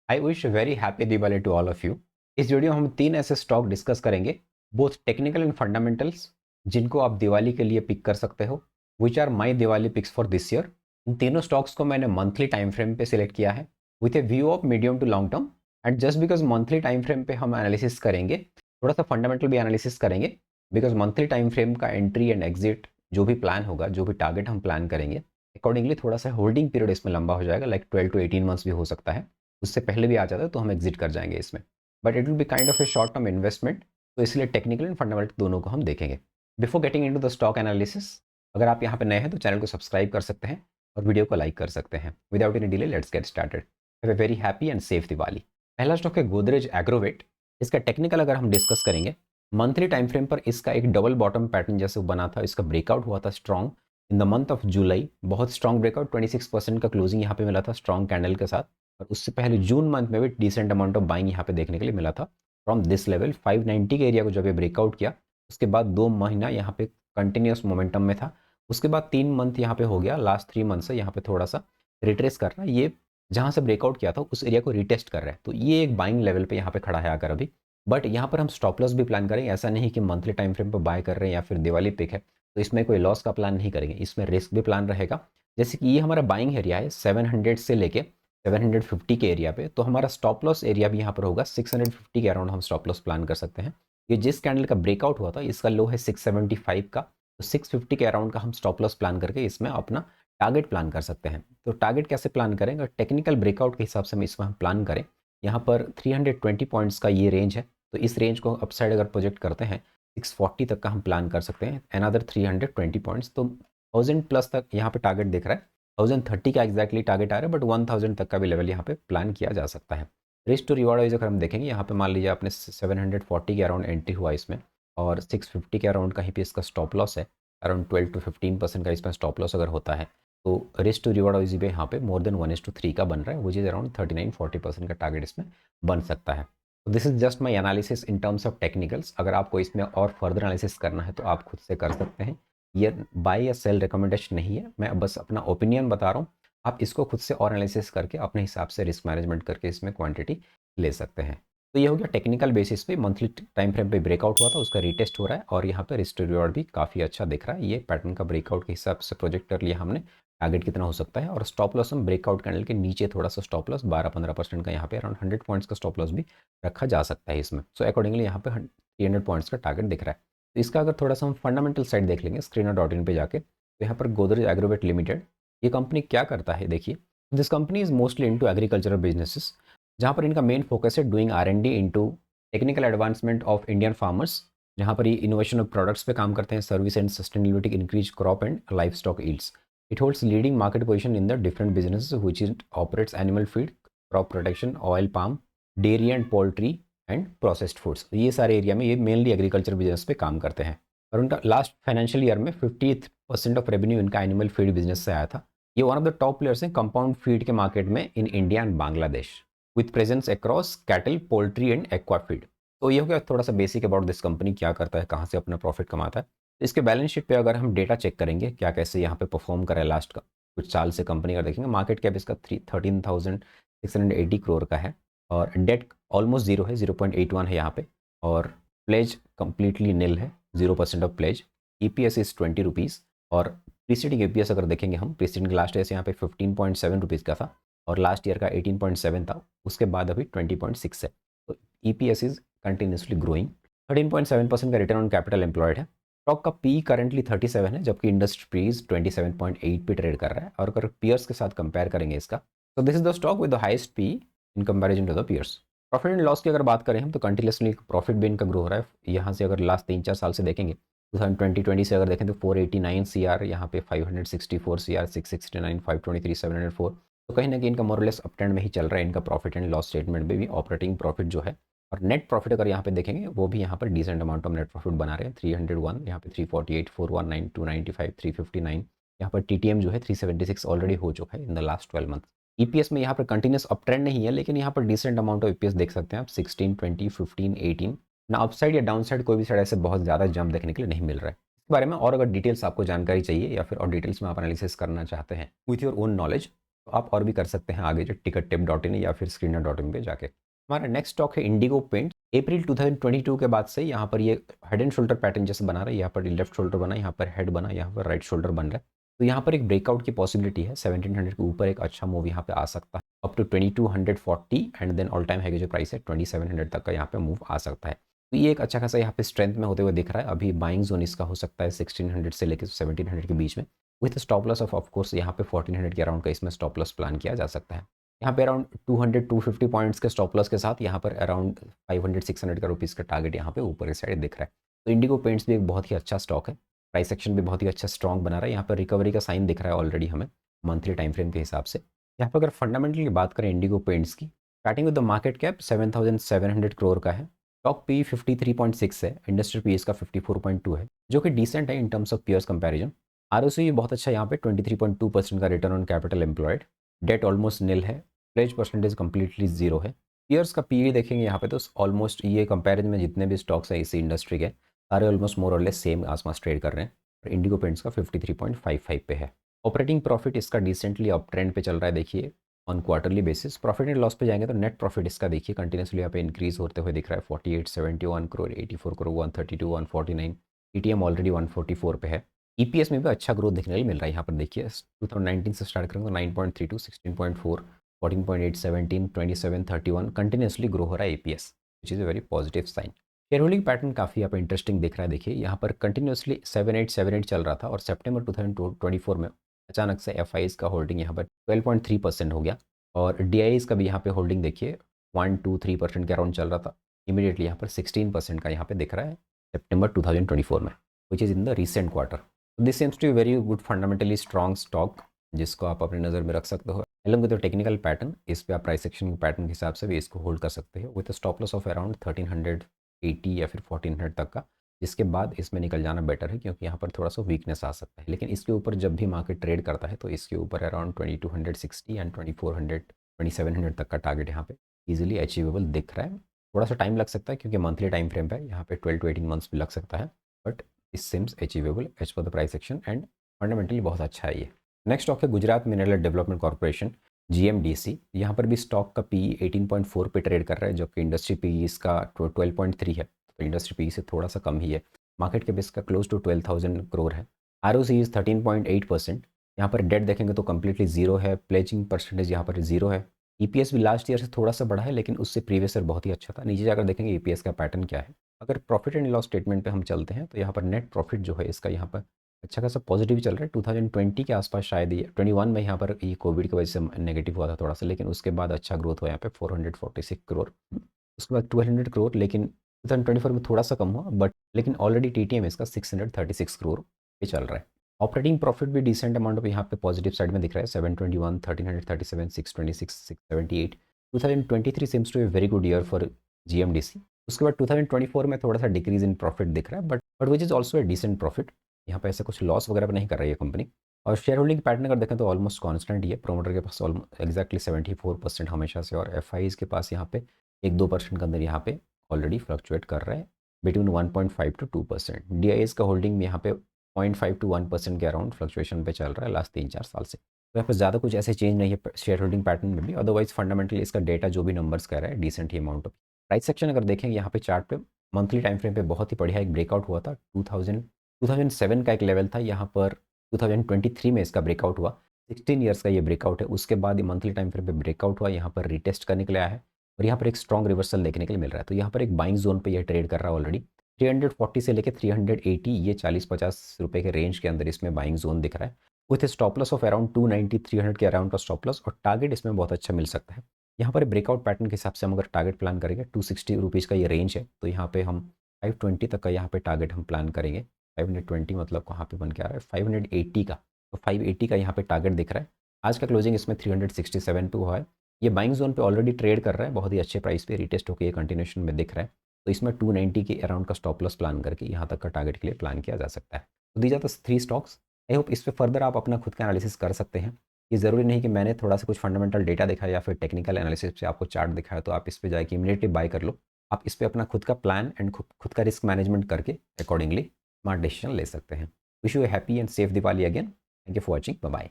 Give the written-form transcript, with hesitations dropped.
I wish very happy Diwali to all of you. इस video में हम 3 ऐसे स्टॉक डिस्कस करेंगे, बोथ टेक्निकल एंड फंडामेंटल्स, जिनको आप दिवाली के लिए पिक कर सकते हो। Which are my Diwali picks for this year. इन तीनों स्टॉक्स को मैंने मंथली टाइम फ्रेम पे सिलेक्ट किया है with a view of medium to long term. And just because monthly time frame पे हम एनालिसिस करेंगे, थोड़ा सा फंडामेंटल भी एनालिसिस करेंगे, बिकॉज मंथली टाइम फ्रेम का एंट्री एंड एग्जिट जो भी प्लान होगा, जो भी टारगेट हम प्लान करेंगे, अकॉर्डिंगली थोड़ा सा होल्डिंग पीरियड इसमें लंबा हो जाएगा, लाइक 12 to 18 मंथ्स भी हो सकता है। उससे पहले भी आ जाता है तो हम एग्जिट कर जाएंगे इसमें, but it will be kind of A short term investment. तो इसलिए टेक्निकल एंड फंडामेंटल दोनों को हम देखेंगे। Before getting into the stock analysis, अगर आप यहाँ पे नए हैं तो चैनल को सब्सक्राइब कर सकते हैं और वीडियो को लाइक कर सकते हैं। Without any delay let's get started. Have a very happy and safe Diwali. पहला स्टॉक है गोदरेज एग्रोवेट। इसका टेक्निकल अगर हम डिस्कस करेंगे, मंथली टाइम फ्रेम पर इसका एक डबल बॉटम पैटर्न जैसे बना था, इसका ब्रेकआउट हुआ था strong in the month of July. बहुत स्ट्रॉन्ग ब्रेकआउट, 26% का क्लोजिंग यहाँ पे मिला था स्ट्रॉन्ग कैंडल के साथ। और उससे पहले जून मंथ में भी डिसेंट अमाउंट ऑफ बाइंग यहाँ पे देखने के लिए मिला था फ्रॉम दिस लेवल 590 के एरिया को जब ये ब्रेकआउट किया। उसके बाद 2 महीना यहाँ पे कंटिन्यूस मोमेंटम में था। उसके बाद 3 मंथ यहाँ पे हो गया, लास्ट 3 मंथ से यहाँ पे थोड़ा सा रिट्रेस कर रहा है। ये जहाँ से ब्रेकआउट किया था उस एरिया को रिटेस्ट कर रहा है, तो ये एक बाइंग लेवल पे यहाँ पे खड़ा है आकर अभी। बट यहाँ पर हम स्टॉप लॉस भी प्लान करेंगे, ऐसा नहीं कि मंथली टाइम फ्रेम पर बाय कर रहे हैं या फिर दिवाली पिक है तो इसमें कोई लॉस का प्लान नहीं करेंगे, इसमें रिस्क भी प्लान रहेगा। जैसे कि ये हमारा बाइंग एरिया है 700 से लेके 750 के एरिया पे, तो हमारा स्टॉप लॉस एरिया भी यहाँ पर होगा 650 के अराउंड हम स्टॉप लॉस प्लान कर सकते हैं। ये जिस कैंडल का ब्रेकआउट हुआ था इसका लो है 675 का, तो 650 के अराउंड का हम स्टॉप लॉस प्लान करके इसमें अपना टारगेट प्लान कर सकते हैं। तो टारगेट कैसे प्लान करेंगे, टेक्निकल ब्रेकआउट के हिसाब से हम इसमें हम प्लान करें। यहाँ पर 320 पॉइंट्स का ये रेंज है, तो इस रेंज को अपसाइड अगर प्रोजेक्ट करते हैं 640 तक का हम प्लान कर सकते हैं। अनदर 320 पॉइंट्स, तो 1000 प्लस तक यहाँ पे टारगेट दिख रहा है। 1030 का एक्जैक्टली टारगेट आ रहा है, बट 1000 तक का भी लेवल यहाँ पे प्लान किया जा सकता है। रिस्क टू रिवॉर्ड वाइज अगर हम देखेंगे, यहाँ पे मान लीजिए आपने 740 के अराउंड एंट्री हुआ इसमें, और 650 के अराउंड कहीं पे इसका स्टॉप लॉस है। अराउंड 12 to 15% का इसमें स्टॉप लॉस अगर होता है तो रिस्क टू रिवॉर्ड वाइज भी यहाँ पे मोर देन 1:3 का बन रहा है, विच इज़ अराउंड 39-40% का टारगेट इसमें बन सकता है। This is just my analysis in terms of technicals. अगर आपको इसमें और फर्दर एनालिसिस करना है तो आप खुद से कर सकते हैं। ये बाय या सेल रिकमेंडेशन नहीं है, मैं बस अपना ओपिनियन बता रहा हूँ। आप इसको खुद से और एनालिसिस करके अपने हिसाब से रिस्क मैनेजमेंट करके इसमें क्वांटिटी ले सकते हैं। तो ये हो गया टेक्निकल बेसिस पे मंथली टाइम फ्रेम पे ब्रेकआउट हुआ था, उसका रिटेस्ट हो रहा है और यहाँ पे रिस्क रिवॉर्ड भी काफ़ी अच्छा दिख रहा है। ये पैटर्न का ब्रेकआउट के हिसाब से प्रोजेक्ट कर लिया हमने टारगेट कितना हो सकता है। और स्टॉप लॉस हम ब्रेकआउट कैंडल के नीचे थोड़ा सा स्टॉप लॉस 12-15% का, यहाँ पे अराउंड 100 पॉइंट्स का स्टॉप लॉस भी रखा जा सकता है इसमें। सो अकॉर्डिंगली यहाँ पे 300 पॉइंट्स का टारगेट दिख रहा है। तो इसका अगर थोड़ा सा हम फंडामेंटल साइड देख लेंगे screener.in पे जाके, तो यहाँ पर गोदरेज एग्रोवेट लिमिटेड, ये कंपनी क्या करता है देखिए। This company is mostly into agricultural businesses, जहाँ पर इनका मेन फोकस है doing R&D into technical advancement of Indian farmers, जहाँ पर ये इनोवेशन ऑफ प्रोडक्ट्स पे काम करते हैं, service and sustainability, increase crop and life stock yields. It holds leading market position in the different businesses which it operates animal feed, crop protection, oil palm, dairy and poultry and processed foods। ये सारे area में ये mainly agriculture business पे काम करते हैं। और उनका लास्ट फाइनेंशियल ईयर में 50% ऑफ रेवेन्यू इनका एनिमल फीड बिजनेस से आया था। ये one of the top players हैं कंपाउंड फीड के मार्केट में in India and Bangladesh, with presence across cattle, poultry and aqua feed. तो ये हो गया थोड़ा सा बेसिक अबाउट दिस कंपनी, क्या करता है, कहाँ से अपना प्रॉफिट कमाता है। इसके बैलेंस शीट पे अगर हम डेटा चेक करेंगे क्या कैसे यहाँ पे परफॉर्म करा है लास्ट का कुछ साल से कंपनी, अगर देखेंगे मार्केट कैप इसका 13,680 करोड़ का है, और डेट ऑलमोस्ट जीरो है, 0.81 है यहाँ पे, और प्लेज कंप्लीटली निल है, 0% of pledge. EPS is 20 rupees, और प्रीसीडिंग EPS अगर देखेंगे हम, प्रीसीडिंग लास्ट ईयर से यहाँ पे 15.7 रुपीज़ का था, और लास्ट ईयर का 18.7 था, उसके बाद अभी 20.6 है। तो EPS इज कंटिन्यूसली ग्रोइंग। 13.7% का रिटर्न ऑन कैपिटल एम्प्लॉयड है। स्टॉक का पी करंटली 37 है, जबकि इंडस्ट्री प्रीज 27.8 पे ट्रेड कर रहा है। और अगर पियर्स के साथ कंपेयर करेंगे इसका, तो this is the stock with the highest P in comparison to the peers. Profit and loss की अगर बात करें हम, तो कंटिन्यूसली प्रॉफिट भी इनका ग्रो हो रहा है। यहाँ से अगर लास्ट 3-4 साल से देखेंगे, 2020 से अगर देखें तो 489 CR, यहाँ पे 564 CR, 669, 523, 704। तो कहीं ना कहीं इनका मोरलेस अप ट्रेंड में ही चल रहा है। इनका प्रॉफिट एंड लॉस स्टेटमेंट में भी ऑपरेटिंग प्रॉफिट जो है और नेट प्रॉफिट अगर यहाँ पे देखेंगे, वो भी यहाँ पर decent amount of net profit बना रहे हैं। 301, यहाँ पे 348, 419, 295, 359, यहाँ पर TTM जो है 376 ऑलरेडी हो चुका है in the last 12 month. EPS में यहाँ पर कंटिन्यूस अप ट्रेंड नहीं है, लेकिन यहाँ पर डिसेंट अमाउंट ऑफ EPS देख सकते हैं आप, 16, 20, 15, 18 ना। अपसाइड या डाउन साइड कोई भी साइड ऐसे बहुत ज़्यादा जंप देखने के लिए नहीं मिल रहा है। इसके बारे में और अगर डिटेल्स आपको जानकारी चाहिए या फिर और डिटेल्स में आप एनालिसिस करना चाहते हैं विथ योर ओन नॉलेज, तो आप और भी कर सकते हैं आगे जो tickettip.in या फिर screener.in पे जाके। हमारा नेक्स्ट स्टॉक है इंडिगो पेंट। अप्रैल 2022 के बाद से यहाँ पर ये हेड एंड शोल्डर पैटर्न जैसे बना रहा है, यहाँ पर लेफ्ट शोल्डर बना, यहाँ पर हेड बना, यहाँ पर राइट शोल्डर बन रहा है। तो यहाँ पर एक ब्रेकआउट की पॉसिबिलिटी है, 1700 के ऊपर एक अच्छा मूव यहाँ पे आ सकता है, up to 2240 and then all time high की जो प्राइस है 2700 तक का यहाँ पे मूव आ सकता है। तो ये एक अच्छा खासा यहाँ पे स्ट्रेंथ में होते हुए दिख रहा है। अभी बाइंग जोन इसका हो सकता है 1600 से लेकर 1700 के बीच में, with stop loss of course यहाँ पे 1400 के अराउंड का इसमें स्टॉप लॉस प्लान किया जा सकता है। यहाँ पे अराउंड 200-250 पॉइंट्स के स्टॉप लॉस के साथ यहाँ पर अराउंड 500-600 का रुपीज़ का टारगेट यहाँ पे ऊपर की साइड दिख रहा है। तो इंडिगो पेंट्स भी एक बहुत ही अच्छा स्टॉक है, प्राइस एक्शन भी बहुत ही अच्छा स्ट्रॉन्ग बना रहा है। यहाँ पर रिकवरी का साइन दिख रहा है ऑलरेडी हमें मंथली टाइम फ्रेम के हिसाब से। यहाँ पर अगर फंडामेंटली की बात करें इंडिगो पेंट्स की, starting with the market cap 7,700 crore का है, स्टॉक पी 53.6 है, इंडस्ट्री पी इसका 54.2 है, जो कि डिसेंट है in terms of peers comparison. ROC बहुत अच्छा यहाँ पे 23.2% का return on capital employed, debt almost nil है, प्लेज परसेंटेज कंप्लीटली जीरो है। पीयर्स का पीई देखेंगे यहाँ पे तो ऑलमोस्ट ये कंपैरिजन में जितने भी स्टॉक्स हैं इसी इंडस्ट्री के सारे ऑलमोस्ट मोर और लेस सेम आसपास ट्रेड कर रहे हैं, और इंडिगो पेंट्स का 53.55 पे है। ऑपरेटिंग प्रॉफिट इसका डिसेंटली अप ट्रेंड पे चल रहा है, देखिए on quarterly basis. Profit and loss पे जाएंगे तो नेट प्रॉफिट इसका देखिए कंटिन्यूसली यहाँ पे इंक्रीज होते हुए दिख रहा है, 48, 71 करोड़, 84 करोड़, 132, 149, ईटीएम ऑलरेडी 144 पे है। ईपीएस में भी अच्छा ग्रोथ देखने को मिल रहा है, यहाँ पर देखिए 2019 से स्टार्ट करेंगे तो 9.32, 16.4, 14.8, 17, 27, 31 कंटिन्यूसली ग्रो हो रहा है EPS, which is a very positive sign. Share holding pattern काफ़ी यहाँ पर इंटरेस्टिंग दिख रहा है, देखिए यहाँ पर कंटिन्यूसली 7.8 चल रहा था और सितंबर 2024 में अचानक से एफ का होल्डिंग यहाँ पर 12.3% हो गया, और डी का भी यहाँ पे होल्डिंग देखिए 1-2-3% के अराउंड चल रहा था, इमीडिएटली यहाँ पर 16% का यहाँ पे दिख रहा है सितंबर 2024 में, which is in the recent quarter. This seems to very good fundamentally strong stock, जिसको आप अपनी नज़र में रख सकते हो। Along with the technical pattern, इस पे आप प्राइस एक्शन पैटर्न के हिसाब से भी इसको होल्ड कर सकते हो with stop loss of around 1380 या फिर 1400 तक का, जिसके बाद इसमें निकल जाना बेटर है क्योंकि यहाँ पर थोड़ा सा वीकनेस आ सकता है। लेकिन इसके ऊपर जब भी मार्केट ट्रेड करता है तो इसके ऊपर अराउंड 2260 एंड 2400, 2700 तक का टारगेट यहाँ पे इजीली अचीवेबल दिख रहा है। थोड़ा सा टाइम लग सकता है क्योंकि मंथली टाइम फ्रेम पे यहाँ पे 12 to 18 मंथ्स भी लग सकता है, बट इस seems achievable as per the price action and fundamentally बहुत अच्छा है ये। नेक्स्ट स्टॉक है Gujarat mineral development corporation, GMDC. यहाँ पर भी स्टॉक का पी 18.4 पे ट्रेड कर रहा है, जबकि इंडस्ट्री पी इसका 12.3 है, तो इंडस्ट्री पी से थोड़ा सा कम ही है। मार्केट कैप इसका क्लोज टू 12,000 करोड़ है। ROC is 13.8%। यहाँ पर डेट देखेंगे तो कम्प्लीटली जीरो है, प्लेजिंग परसेंटेज यहाँ पर जीरो है। ईपीएस भी लास्ट ईयर से थोड़ा सा बढ़ा है, लेकिन उससे प्रीवियस ईयर बहुत ही अच्छा था। नीचे जाकर देखेंगे ईपीएस का पैटर्न क्या है। अगर प्रॉफिट एंड लॉस स्टेटमेंट पे हम चलते हैं तो यहाँ पर नेट प्रॉफिट जो है इसका यहाँ पर अच्छा खासा पॉजिटिव चल रहा है। 2020 के आसपास शायद ये 21 में यहाँ पर ये कोविड की वजह से नेगेटिव हुआ था थोड़ा सा, लेकिन उसके बाद अच्छा ग्रोथ हुआ यहाँ पे 446 करोड़, उसके बाद 1200 करोड़, लेकिन 2024 में थोड़ा सा कम हुआ, बट लेकिन ऑलरेडी टीटीएम इसका 636 करोड़ पे चल रहा है। ऑपरेटिंग प्रॉफिट भी डिसेंट अमाउंट पे यहाँ पे पॉजिटिव साइड में दिख रहा है, 721, 1337, 626, 678। 2023 seems to a very good year for GMDC. उसके बाद 2024 में थोड़ा सा डिक्रीज इन प्रॉफिट दिख रहा है, but which is also a decent profit. यहाँ पे ऐसा कुछ लॉस वगैरह नहीं कर रही है कंपनी। और शेयर होल्डिंग पैटर्न अगर देखें तो ऑलमोस्ट कॉन्स्टेंट ही है, प्रोमोटर के पास एग्जैक्टली 74% हमेशा से, और एफ के पास यहाँ पे 1-2% के अंदर यहाँ पे ऑलरेडी फ्लक्चुएट कर रहा है बिटवीन 1.5 to 2%। डी का होल्डिंग यहाँ पे 0.5 to 1% के अराउंड फ्लक्चुएशन पे चल रहा है लास्ट 3-4 साल से। तो यहाँ पर ज़्यादा कुछ ऐसे चेंज नहीं है शेयर होल्डिंग पैटर्न में भी, अदरवाइज फंडामेंटली इसका डेटा जो भी नंबर्स कह रहा है डिसेंट ही अमाउंट ऑफ। प्राइस सेक्शन अगर देखेंगे यहाँ पे चार्ट पे मंथली टाइम फ्रेम पे बहुत ही बढ़िया एक ब्रेकआउट हुआ था, 2007 का एक लेवल था, यहाँ पर 2023 में इसका ब्रेकआउट हुआ, 16 ईयर्स का ये ब्रेकआउट है। उसके बाद ये मंथली टाइम फ्रेम पे ब्रेकआउट हुआ, यहाँ पर रिटेस्ट करने के लिए आया है और यहाँ पर एक स्ट्रॉन्ग रिवर्सल देखने के लिए मिल रहा है। तो यहाँ पर एक बाइंग जोन पे ये ट्रेड कर रहा है ऑलरेडी, 340 से लेकर 380, ये 40-50 रुपये के रेंज के अंदर इसमें बाइंग जोन दिख रहा है, with stop loss of around 290, 300 के अराउंड का स्टॉप लॉस, और टारगेट इसमें बहुत अच्छा मिल सकता है। यहाँ पर ब्रेकआउट पैटर्न के हिसाब से हम अगर टारगेट प्लान करेंगे 260 रुपीज़ का ये रेंज है, तो यहाँ पे हम 520 तक का यहाँ पे टारगेट हम प्लान करेंगे। 520 मतलब कहाँ पे बन के आ रहा है 580 का, तो 580 का यहाँ पे टारगेट दिख रहा है। आज का क्लोजिंग इसमें 367 पे हुआ है। ये बाइंग जोन पे ऑलरेडी ट्रेड कर रहा है, बहुत ही अच्छे प्राइस पे रिटेस्ट होकर ये कंटिन्यूशन में दिख रहा है। तो इसमें 290 के अराउंड का स्टॉप लॉस प्लान करके यहाँ तक का टारगेट के लिए प्लान किया जा सकता है। तो these are the 3 stocks. I hope इस पर फर्दर आप अपना खुद का एनालिसिस कर सकते हैं। ये ज़रूरी नहीं कि मैंने थोड़ा सा कुछ फंडामेंटल डेटा दिखाया या फिर टेक्निकल एनालिसिस से आपको चार्ट दिखाया तो आप इस पे जाके इमीडिएटली बाय कर लो। आप इस पे अपना खुद का प्लान एंड खुद का रिस्क मैनेजमेंट करके अकॉर्डिंगली स्मार्ट डिसीजन ले सकते हैं। Wish you a happy and safe Diwali again. Thank you for watching. Bye bye.